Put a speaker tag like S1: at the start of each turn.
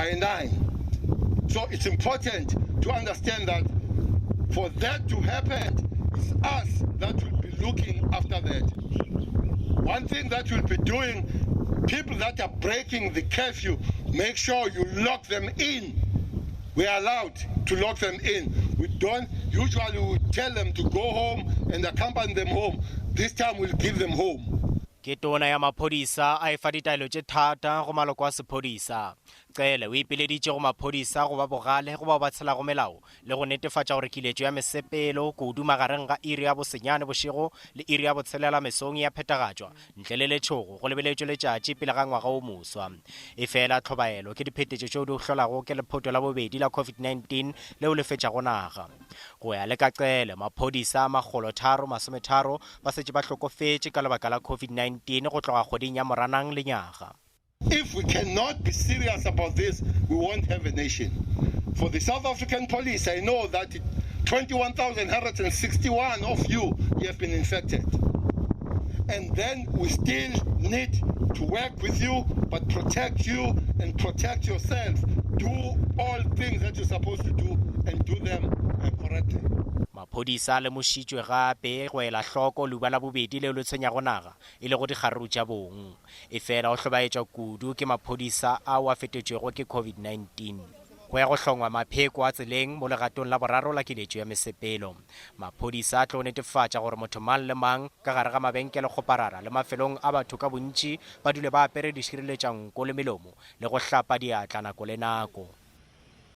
S1: by 9. So it's important to understand that for that to happen, it's us that will be looking after that. One thing that we'll be doing, people that are breaking the curfew, make sure you lock them in. We are allowed to lock them in. We don't, usually we tell them to go home and accompany them home. This time we'll give them home.
S2: Ke tona ya maphodisa a efa ditaelo tše thata go maloko a sephodisa. Cele o ipileditše go maphodisa go ba bogale go ba tshelago melao le go netefatša gore kiletšo ya mesepelo kudu magareng ga iri ya bosenyane bošego le iri ya botshelela mesong ya phetagatšwa ntle le letšhogo go lebeletšo letšatši pele ga ngwaga o moswa. E fela tlhobaelo ke diphetetšo tšeo di hlolago ke lephoto la bobedi la COVID-19 leo le fetšago naga. Go ya le ka Cele maphodisa magolo 330 ba setše ba hlokofetše ka lebaka la COVID-19 go tloga kgweding ya Moranang le nyaga.
S1: If we cannot be serious about this, we won't have a nation. For the South African police, I know that 21,161 of you have been infected. And then we still need to work with you, but protect you and protect yourself. Do all things that you're supposed to do and do them correctly.
S2: Maphodisa le mošitšwe gape go ela hloko luba la bobedi leo le tshwenyago naga e le go dikgaruru tša bong. E fela go hlobaetšwa kudu ke maphodisa ao a fetetšwego ke COVID-19. Go ya go hlongwa mapheko a tseleng mo legatong la boraro la kiletšo ya mesepelo. Maphodisa a tlo netefatša gore motho mang le mang ka gare ga mabenkele kgoparara le mafelong a batho ka bontši ba dule ba apere dišireletša nko le melomo le go hlapa diatla nako le nako.